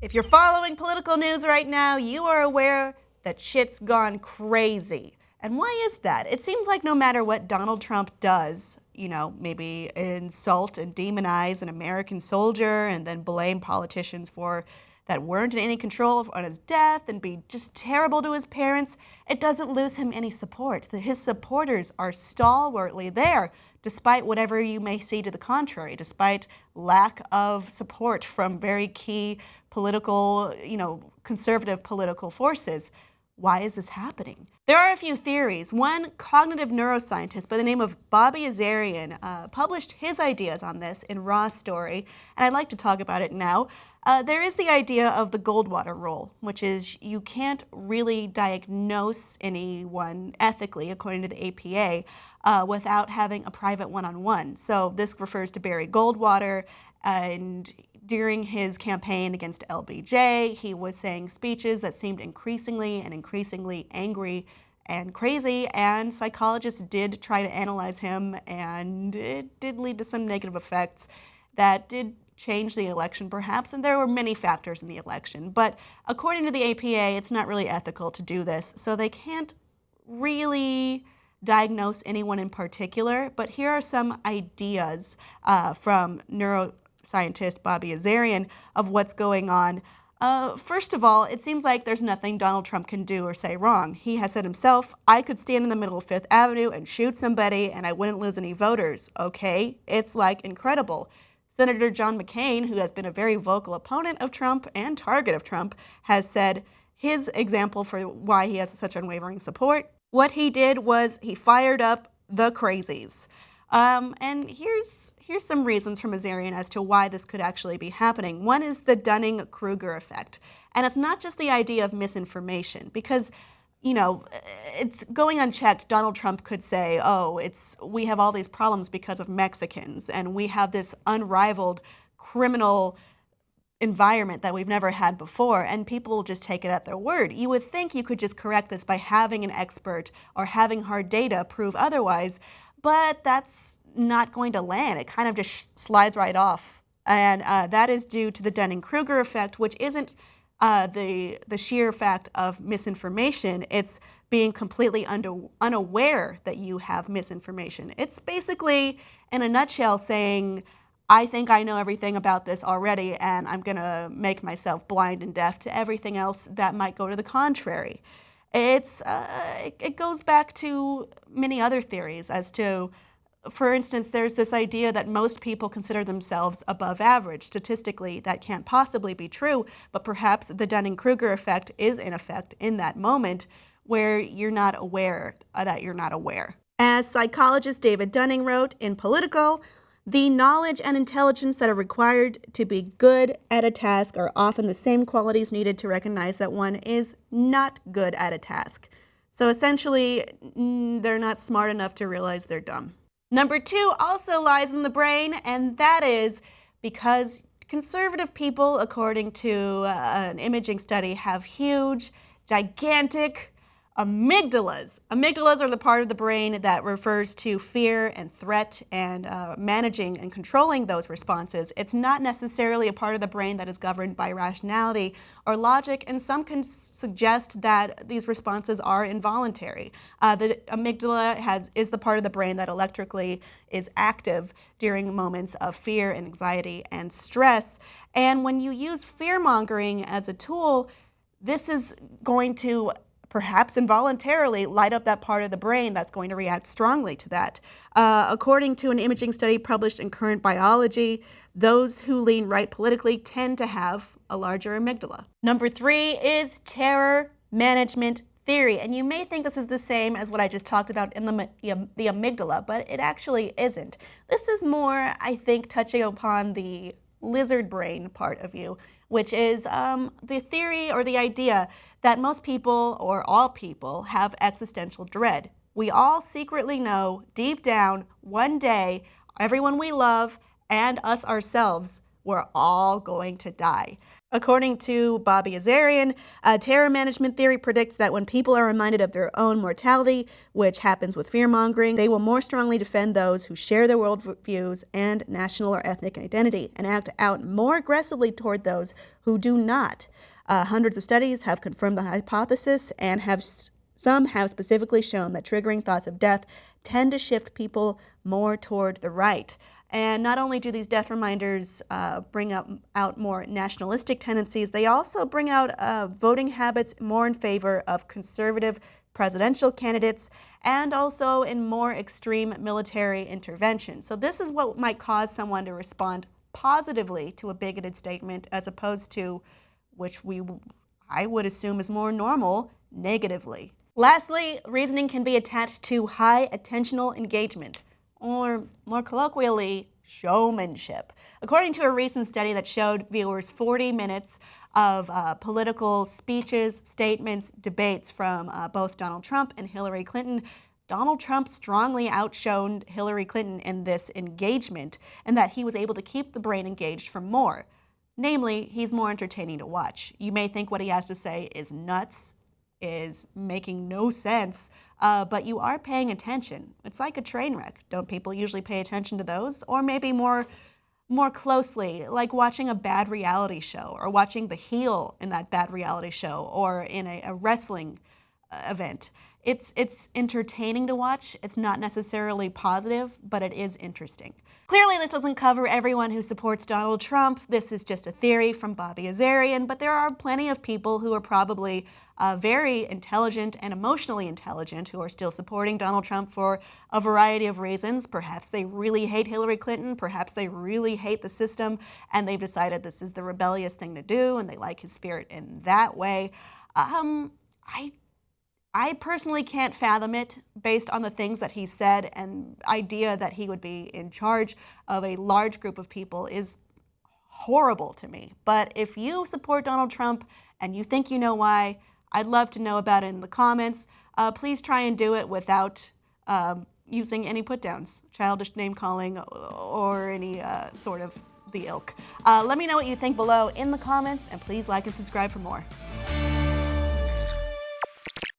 If you're following political news right now, you are aware that shit's gone crazy. And why is that? It seems like no matter what Donald Trump does, maybe insult and demonize an American soldier and then blame politicians for that weren't in any control on his death and be just terrible to his parents, it doesn't lose him any support. His supporters are stalwartly there, despite whatever you may see to the contrary, despite lack of support from very key political, conservative political forces. Why is this happening? There are a few theories. One cognitive neuroscientist by the name of Bobby Azarian published his ideas on this in Raw Story, and I'd like to talk about it now. There is the idea of the Goldwater Role, which is you can't really diagnose anyone ethically, according to the APA, without having a private one-on-one. So this refers to Barry Goldwater, and during his campaign against LBJ, he was saying speeches that seemed increasingly angry and crazy, and psychologists did try to analyze him, and it did lead to some negative effects that did change the election perhaps, and there were many factors in the election. But according to the APA, it's not really ethical to do this, so they can't really diagnose anyone in particular. But here are some ideas from neuroscientist Bobby Azarian of what's going on. First of all, it seems like there's nothing Donald Trump can do or say wrong. He has said himself, I could stand in the middle of Fifth Avenue and shoot somebody and I wouldn't lose any voters. Okay, it's like incredible. Senator John McCain, who has been a very vocal opponent of Trump and target of Trump, has said his example for why he has such unwavering support. What he did was he fired up the crazies. And here's some reasons from Azarian as to why this could actually be happening. One is the Dunning-Kruger effect. And it's not just the idea of misinformation, because it's going unchecked. Donald Trump could say, we have all these problems because of Mexicans, and we have this unrivaled criminal environment that we've never had before, and people will just take it at their word. You would think you could just correct this by having an expert or having hard data prove otherwise, but that's not going to land. It kind of just slides right off. And that is due to the Dunning-Kruger effect, which isn't the sheer fact of misinformation. It's being completely unaware that you have misinformation. It's basically, in a nutshell, saying, I think I know everything about this already, and I'm going to make myself blind and deaf to everything else that might go to the contrary. It goes back to many other theories as to, for instance, there's this idea that most people consider themselves above average. Statistically, that can't possibly be true, but perhaps the Dunning-Kruger effect is in effect in that moment where you're not aware that you're not aware. As psychologist David Dunning wrote in Politico, the knowledge and intelligence that are required to be good at a task are often the same qualities needed to recognize that one is not good at a task. So essentially, they're not smart enough to realize they're dumb. Number two also lies in the brain, and that is because conservative people, according to an imaging study, have huge, gigantic amygdalas. Amygdalas are the part of the brain that refers to fear and threat and managing and controlling those responses. It's not necessarily a part of the brain that is governed by rationality or logic, and some can suggest that these responses are involuntary. The amygdala is the part of the brain that electrically is active during moments of fear and anxiety and stress. And when you use fear-mongering as a tool, this is going to perhaps involuntarily light up that part of the brain that's going to react strongly to that. According to an imaging study published in Current Biology, those who lean right politically tend to have a larger amygdala. Number three is terror management theory. And you may think this is the same as what I just talked about in the amygdala, but it actually isn't. This is more, I think, touching upon the lizard brain part of you, which is the theory or the idea that most people, or all people, have existential dread. We all secretly know, deep down, one day, everyone we love and us ourselves we're all going to die. According to Bobby Azarian, terror management theory predicts that when people are reminded of their own mortality, which happens with fear-mongering, they will more strongly defend those who share their worldviews and national or ethnic identity and act out more aggressively toward those who do not. Hundreds of studies have confirmed the hypothesis and some have specifically shown that triggering thoughts of death tend to shift people more toward the right. And not only do these death reminders bring out more nationalistic tendencies, they also bring out voting habits more in favor of conservative presidential candidates and also in more extreme military intervention. So this is what might cause someone to respond positively to a bigoted statement as opposed to, which I would assume is more normal, negatively. Lastly, reasoning can be attached to high attentional engagement, or more colloquially, showmanship. According to a recent study that showed viewers 40 minutes of political speeches, statements, debates from both Donald Trump and Hillary Clinton, Donald Trump strongly outshone Hillary Clinton in this engagement, and that he was able to keep the brain engaged for more. Namely, he's more entertaining to watch. You may think what he has to say is nuts, is making no sense, but you are paying attention. It's like a train wreck. Don't people usually pay attention to those? Or maybe more closely, like watching a bad reality show or watching the heel in that bad reality show or in a wrestling event. It's entertaining to watch. It's not necessarily positive, but it is interesting. Clearly, this doesn't cover everyone who supports Donald Trump. This is just a theory from Bobby Azarian, but there are plenty of people who are probably very intelligent and emotionally intelligent who are still supporting Donald Trump for a variety of reasons. Perhaps they really hate Hillary Clinton, perhaps they really hate the system, and they've decided this is the rebellious thing to do, and they like his spirit in that way. I personally can't fathom it based on the things that he said, and idea that he would be in charge of a large group of people is horrible to me. But if you support Donald Trump and you think you know why, I'd love to know about it in the comments. Please try and do it without using any put-downs, childish name-calling, or any sort of the ilk. Let me know what you think below in the comments, and please like and subscribe for more.